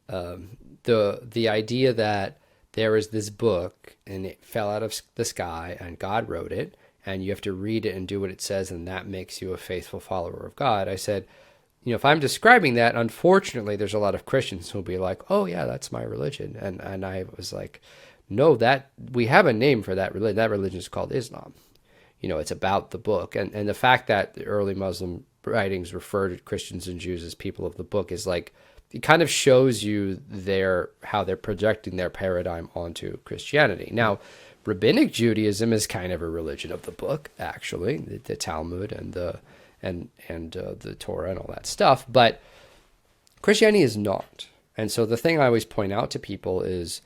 The idea that there is this book and it fell out of the sky and God wrote it and you have to read it and do what it says and that makes you a faithful follower of God. I said, if I'm describing that, unfortunately, there's a lot of Christians who'll be like, oh yeah, that's my religion. And I was like, no, that we have a name for that religion. That religion is called Islam. It's about the book. And the fact that the early Muslim writings refer to Christians and Jews as people of the book is like, it kind of shows you how they're projecting their paradigm onto Christianity. Now, Rabbinic Judaism is kind of a religion of the book, actually, the Talmud and the Torah and all that stuff, but Christianity is not. And so the thing I always point out to people is,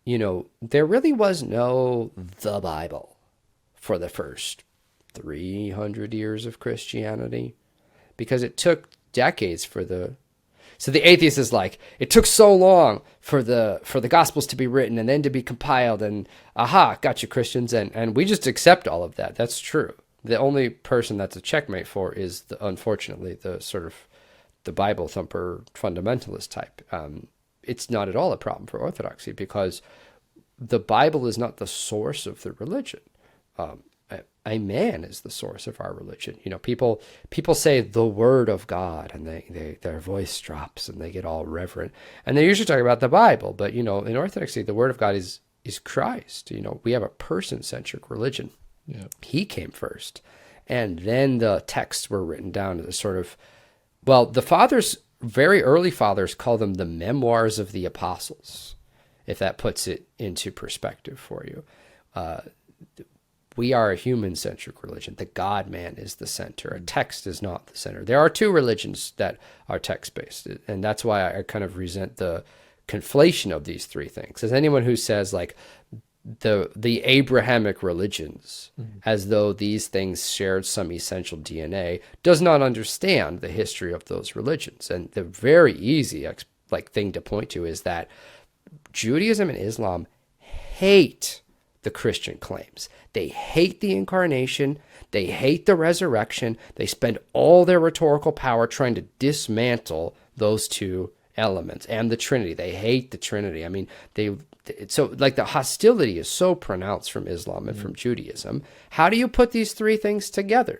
there really was no the Bible for the first 300 years of Christianity, because it took decades so the atheist is like, it took so long for the Gospels to be written and then to be compiled, and got you, Christians, and we just accept all of that. That's true. The only person that's a checkmate for is, unfortunately, the sort of the Bible thumper fundamentalist type. It's not at all a problem for Orthodoxy, because the Bible is not the source of the religion. A man is the source of our religion. People say the Word of God, and their voice drops and they get all reverent, and they usually talk about the Bible. But in Orthodoxy, the Word of God is Christ. We have a person-centric religion. Yeah. He came first, and then the texts were written down as a sort of, the fathers, very early fathers, call them the memoirs of the apostles, if that puts it into perspective for you. We are a human-centric religion. The God-man is the center. A text is not the center. There are two religions that are text-based, and that's why I kind of resent the conflation of these three things. As anyone who says, like, the Abrahamic religions, as though these things shared some essential DNA, does not understand the history of those religions. And the very easy thing to point to is that Judaism and Islam hate the Christian claims. They hate the Incarnation. They hate the resurrection. They spend all their rhetorical power trying to dismantle those two elements and the Trinity. They hate the Trinity. I mean, the hostility is so pronounced from Islam and from Judaism. How do you put these three things together?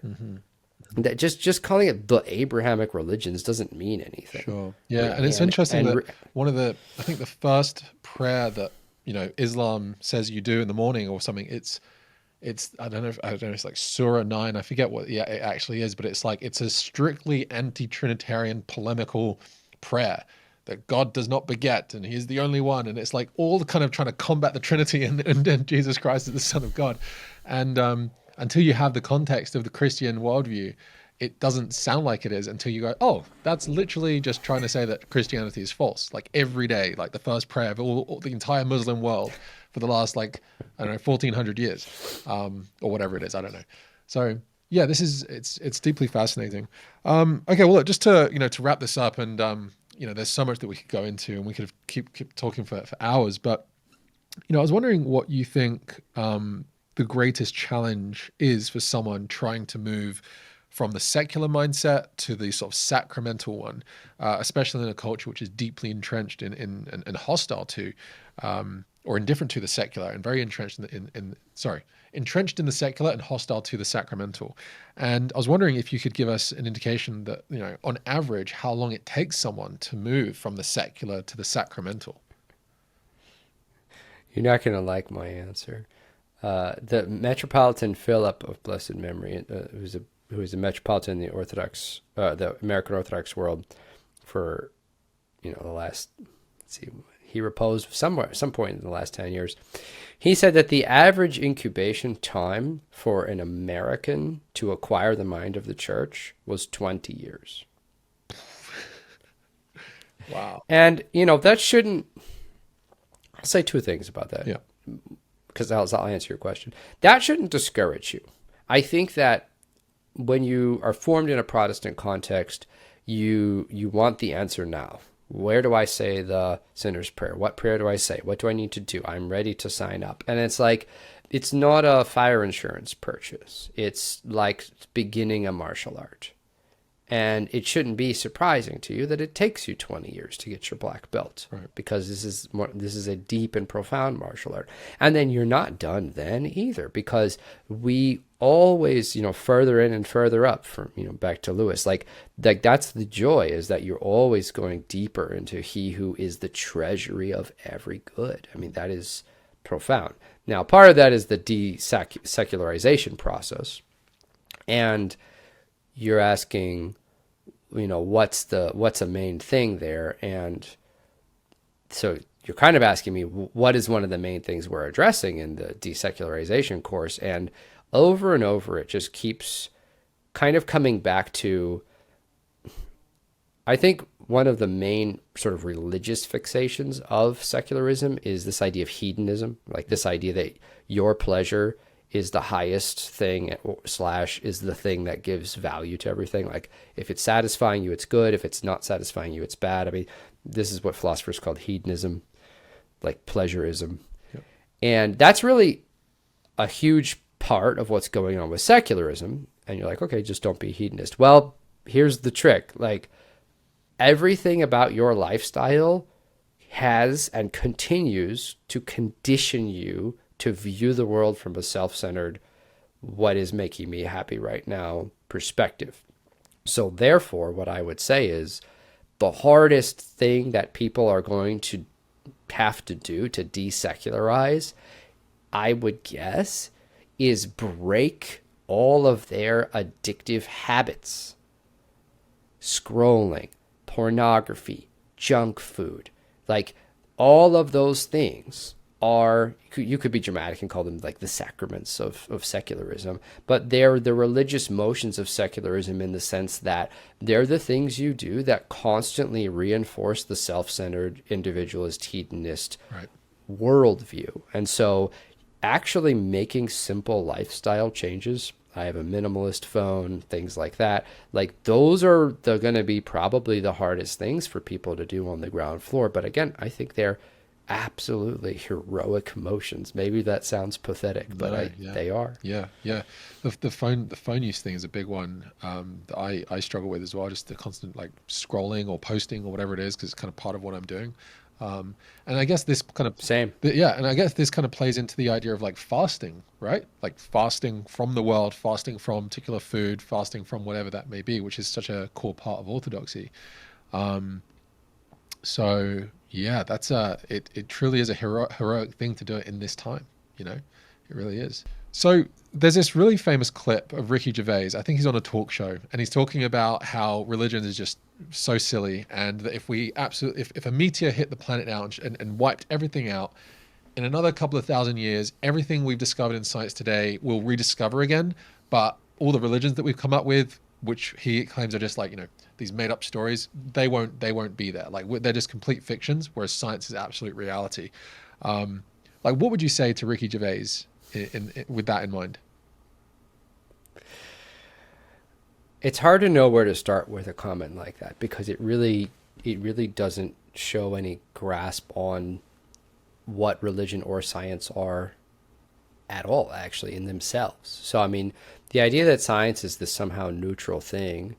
That just calling it the Abrahamic religions doesn't mean anything. Sure. Yeah, and it's interesting that I think the first prayer that Islam says you do in the morning or something, it's I don't know, it's like Surah 9. I forget what it actually is, but it's a strictly anti-Trinitarian polemical prayer that God does not beget and He is the only one, and it's like all kind of trying to combat the Trinity and Jesus Christ is the Son of God. And until you have the context of the Christian worldview, it doesn't sound like it is until you go, oh, that's literally just trying to say that Christianity is false. Like every day, like the first prayer of all the entire Muslim world for the last 1,400 years, or whatever it is. I don't know. So yeah, it's deeply fascinating. Okay, well, look, just to wrap this up, and there's so much that we could go into, and we could keep talking for hours. But I was wondering what you think the greatest challenge is for someone trying to move from the secular mindset to the sort of sacramental one, especially in a culture which is deeply entrenched in and hostile to or indifferent to the secular, and very entrenched entrenched in the secular and hostile to the sacramental. And I was wondering if you could give us an indication that, on average, how long it takes someone to move from the secular to the sacramental. You're not going to like my answer. The Metropolitan Philip of blessed memory, who was a metropolitan in the American Orthodox world for, the last, he reposed some point in the last 10 years. He said that the average incubation time for an American to acquire the mind of the church was 20 years. Wow. And, that shouldn't, I'll say two things about that. Yeah. Because I'll answer your question. That shouldn't discourage you. I think that when you are formed in a Protestant context, you want the answer now. Where do I say the sinner's prayer? What prayer do I say? What do I need to do? I'm ready to sign up. And it's like, it's not a fire insurance purchase. It's like beginning a martial art. And it shouldn't be surprising to you that it takes you 20 years to get your black belt, right? Because this is a deep and profound martial art. And then you're not done then either, because we always, further in and further up from, back to Lewis, like that's the joy, is that you're always going deeper into he who is the treasury of every good. I mean, that is profound. Now, part of that is the desecularization process. And you're asking, what's a main thing there? And so you're kind of asking me, what is one of the main things we're addressing in the desecularization course? And over, it just keeps kind of coming back to, I think one of the main sort of religious fixations of secularism is this idea of hedonism, like this idea that your pleasure is the highest thing / is the thing that gives value to everything. Like if it's satisfying you, it's good. If it's not satisfying you, it's bad. I mean, this is what philosophers called hedonism, like pleasurism. Yep. And that's really a huge part of what's going on with secularism. And you're like, okay, just don't be a hedonist. Well, here's the trick. Like everything about your lifestyle has and continues to condition you to view the world from a self-centered, what is making me happy right now perspective. So therefore, what I would say is the hardest thing that people are going to have to do to desecularize, I would guess, is break all of their addictive habits. Scrolling, pornography, junk food, like all of those things are, you could be dramatic and call them like the sacraments of secularism, but they're the religious motions of secularism in the sense that they're the things you do that constantly reinforce the self-centered, individualist, hedonist worldview. And so actually making simple lifestyle changes, I have a minimalist phone, things like that, like those are going to be probably the hardest things for people to do on the ground floor. But again, I think they're absolutely heroic motions. Maybe that sounds pathetic, but they are. Yeah. The phone use thing is a big one that I struggle with as well. Just the constant like scrolling or posting or whatever it is, because it's kind of part of what I'm doing. And I guess this kind of and I guess this kind of plays into the idea of like fasting, right? Like fasting from the world, fasting from particular food, fasting from whatever that may be, which is such a core part of Orthodoxy. So yeah, that's it truly is a heroic thing to do it in this time, it really is. So there's this really famous clip of Ricky Gervais. I think he's on a talk show, and he's talking about how religion is just so silly, and that if a meteor hit the planet now and wiped everything out, in another couple of thousand years, everything we've discovered in science today we'll rediscover again, but all the religions that we've come up with, which he claims are just like, these made up stories, they won't be there. Like they're just complete fictions, whereas science is absolute reality. Like what would you say to Ricky Gervais with that in mind? It's hard to know where to start with a comment like that, because it really doesn't show any grasp on what religion or science are at all, actually, in themselves. So, I mean, the idea that science is this somehow neutral thing,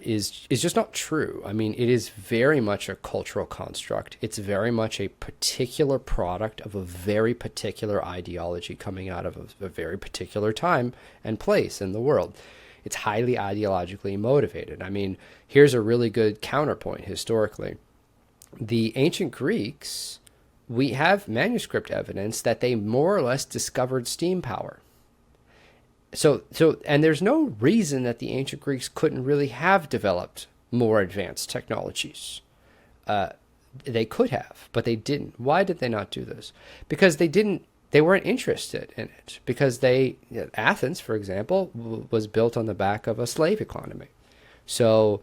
is just not true. I mean, it is very much a cultural construct. It's very much a particular product of a very particular ideology coming out of a very particular time and place in the world. It's highly ideologically motivated. I mean, here's a really good counterpoint historically. The ancient Greeks, we have manuscript evidence that they more or less discovered steam power. And there's no reason that the ancient Greeks couldn't really have developed more advanced technologies. They could have, but they didn't. Why did they not do this? Because they weren't interested in it. Because Athens, for example, was built on the back of a slave economy. So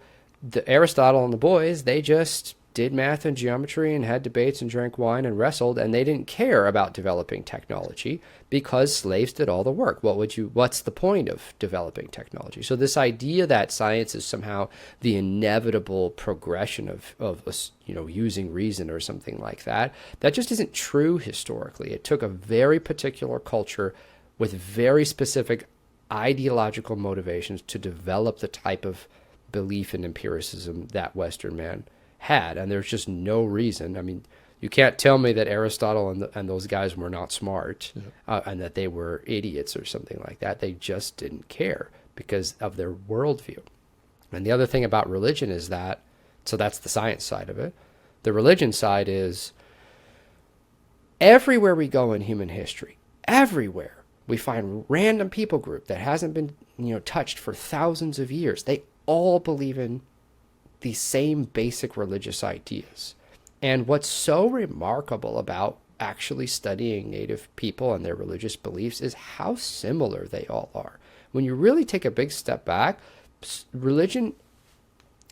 Aristotle and the boys, they just did math and geometry and had debates and drank wine and wrestled, and they didn't care about developing technology because slaves did all the work. What's the point of developing technology? So this idea that science is somehow the inevitable progression of using reason or something like that, that just isn't true historically. It took a very particular culture with very specific ideological motivations to develop the type of belief in empiricism that Western man had, and there's just no reason. I mean, you can't tell me that Aristotle and those guys were not smart, and that they were idiots or something like that. They just didn't care because of their worldview. And the other thing about religion is that, so that's the science side of it. The religion side is everywhere we go in human history, everywhere we find random people group that hasn't been touched for thousands of years. They all believe in the same basic religious ideas. And what's so remarkable about actually studying Native people and their religious beliefs is how similar they all are. When you really take a big step back, religion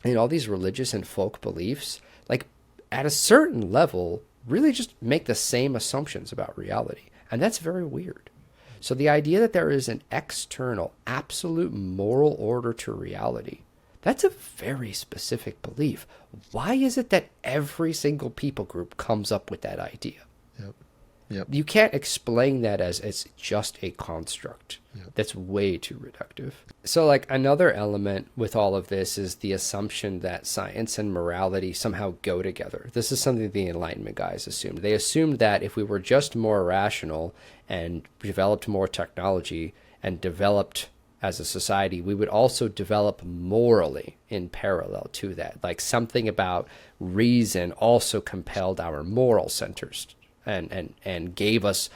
and all these religious and folk beliefs, like at a certain level, really just make the same assumptions about reality. And that's very weird. So the idea that there is an external, absolute moral order to reality, that's a very specific belief. Why is it that every single people group comes up with that idea? Yep. You can't explain that as it's just a construct. That's way too reductive. So like another element with all of this is the assumption that science and morality somehow go together. This is something the Enlightenment guys assumed. They assumed that if we were just more rational and developed more technology and developed as a society, we would also develop morally in parallel to that. Like something about reason also compelled our moral centers and gave us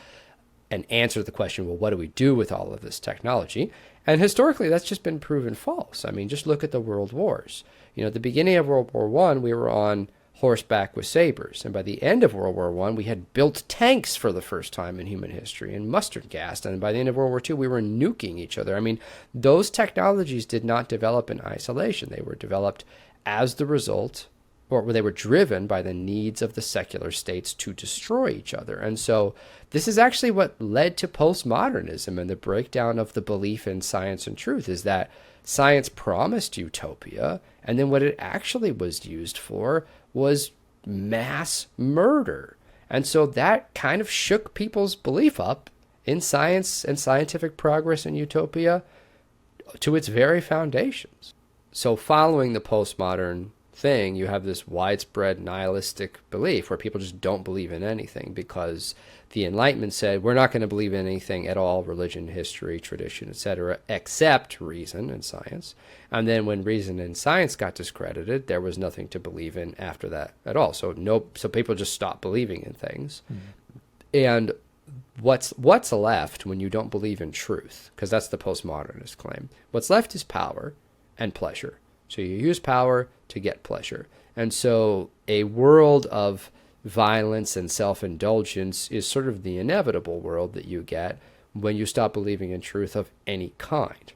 an answer to the question, well, what do we do with all of this technology? And historically, that's just been proven false. I mean, just look at the world wars. At the beginning of World War I, we were on horseback with sabers. And by the end of World War I, we had built tanks for the first time in human history and mustard gas. And by the end of World War II, we were nuking each other. I mean, those technologies did not develop in isolation. They were developed as the result, or they were driven by the needs of the secular states to destroy each other. And so this is actually what led to postmodernism and the breakdown of the belief in science and truth, is that science promised utopia, and then what it actually was used for was mass murder. And so that kind of shook people's belief up in science and scientific progress and utopia to its very foundations. So following the postmodern thing, you have this widespread nihilistic belief where people just don't believe in anything because the Enlightenment said we're not going to believe in anything at all, religion, history, tradition, etc., except reason and science. And then when reason and science got discredited, there was nothing to believe in after that at all. So people just stopped believing in things. And what's left when you don't believe in truth, because that's the postmodernist claim, what's left is power and pleasure. So you use power to get pleasure. And so a world of violence and self-indulgence is sort of the inevitable world that you get when you stop believing in truth of any kind.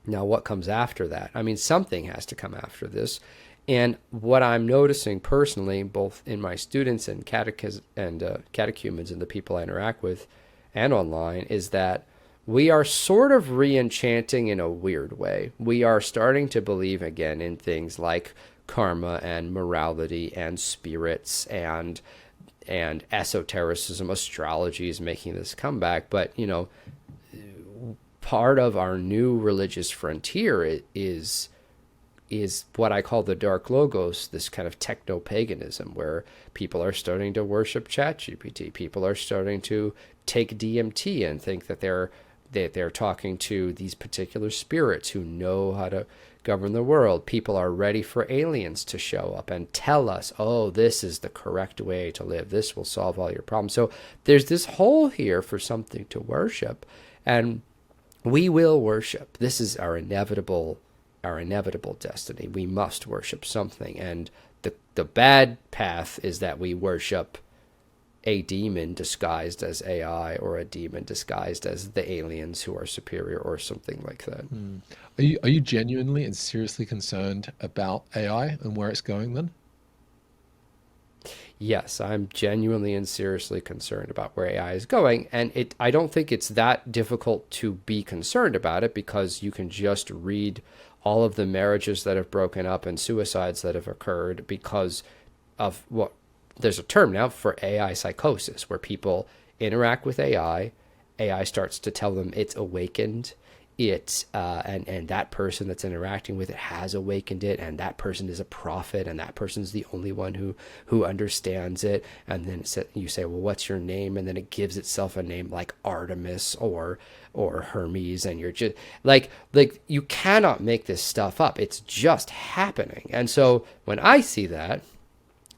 Now, what comes after that? I mean, something has to come after this. And what I'm noticing personally, both in my students and catechumens and the people I interact with and online, is that we are sort of re-enchanting in a weird way. We are starting to believe again in things like karma and morality and spirits and esotericism. Astrology is making this comeback, but part of our new religious frontier is is what I call the dark logos, this kind of techno-paganism where people are starting to worship ChatGPT. People are starting to take DMT and think that they're talking to these particular spirits who know how to govern the world. People are ready for aliens to show up and tell us, oh, this is the correct way to live. This will solve all your problems. So there's this hole here for something to worship, and we will worship. This is our inevitable destiny. We must worship something. And the bad path is that we worship a demon disguised as AI, or a demon disguised as the aliens who are superior, or something like that. Are you genuinely and seriously concerned about AI and where it's going then? Yes, I'm genuinely and seriously concerned about where AI is going. And I don't think it's that difficult to be concerned about it, because you can just read all of the marriages that have broken up and suicides that have occurred because of what there's a term now for AI psychosis, where people interact with AI starts to tell them it's awakened it, and that person that's interacting with it has awakened it, and that person is a prophet, and that person's the only one who understands it. And then you say, well, what's your name? And then it gives itself a name like Artemis or Hermes, and you're just like you cannot make this stuff up. It's just happening. And so when I see that,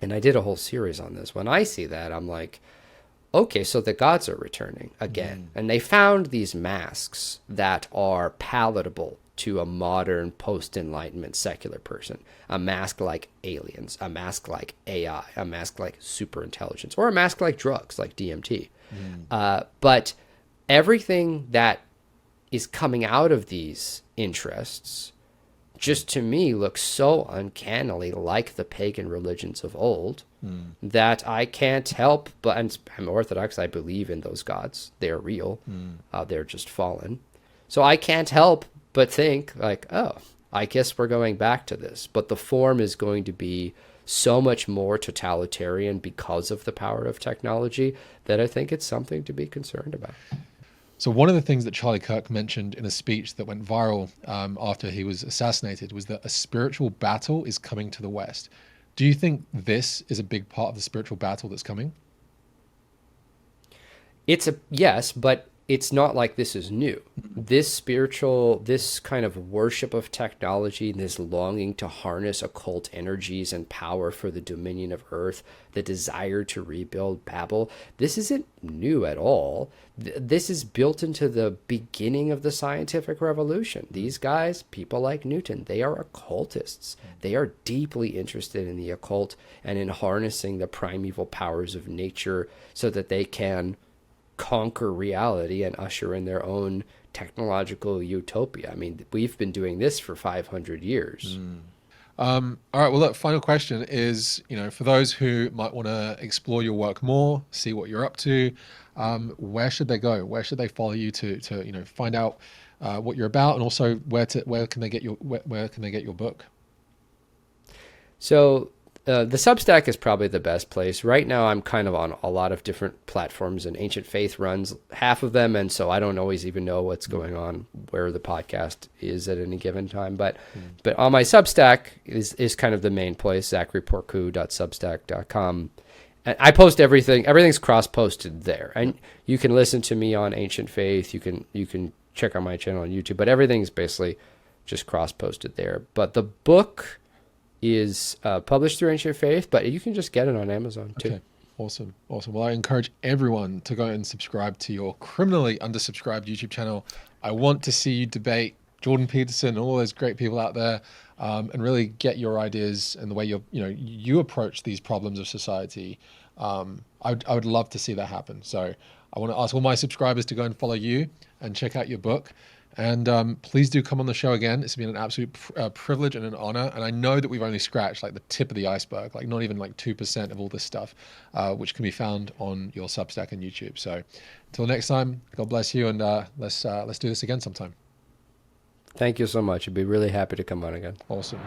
and I did a whole series on this, when I see that, I'm like, okay, so the gods are returning again. And they found these masks that are palatable to a modern post-Enlightenment secular person. A mask like aliens, a mask like AI, a mask like superintelligence, or a mask like drugs, like DMT. But everything that is coming out of these interests just to me looks so uncannily like the pagan religions of old that I can't help but, and I'm Orthodox, I believe in those gods. They're real. They're just fallen. So I can't help but think like, oh, I guess we're going back to this. But the form is going to be so much more totalitarian because of the power of technology that I think it's something to be concerned about. So one of the things that Charlie Kirk mentioned in a speech that went viral after he was assassinated was that a spiritual battle is coming to the West. Do you think this is a big part of the spiritual battle that's coming? Yes, but it's not like this is new. This kind of worship of technology, this longing to harness occult energies and power for the dominion of earth, the desire to rebuild Babel, this isn't new at all. This is built into the beginning of the scientific revolution. These guys, people like Newton, they are occultists. They are deeply interested in the occult and in harnessing the primeval powers of nature so that they can conquer reality and usher in their own technological utopia. I mean, we've been doing this for 500 years. All right. Well, look, final question is, for those who might want to explore your work more, see what you're up to, where should they go? Where should they follow you to find out what you're about, and also where can they get your book? So the Substack is probably the best place. Right now, I'm kind of on a lot of different platforms, and Ancient Faith runs half of them, and so I don't always even know what's going on, where the podcast is at any given time. But on my Substack is kind of the main place, zacharyporcu.substack.com. And I post everything. Everything's cross-posted there, and you can listen to me on Ancient Faith. You can check out my channel on YouTube, but everything's basically just cross-posted there. But the book is published through Ancient Faith, but you can just get it on Amazon too. Okay. Awesome. Well, I encourage everyone to go and subscribe to your criminally undersubscribed YouTube channel. I want to see you debate Jordan Peterson and all those great people out there, and really get your ideas and the way you approach these problems of society. I would love to see that happen. So I want to ask all my subscribers to go and follow you and check out your book. And please do come on the show again. It's been an absolute privilege and an honor. And I know that we've only scratched like the tip of the iceberg, like not even like 2% of all this stuff, which can be found on your Substack and YouTube. So until next time, God bless you. And let's do this again sometime. Thank you so much. I'd be really happy to come on again. Awesome.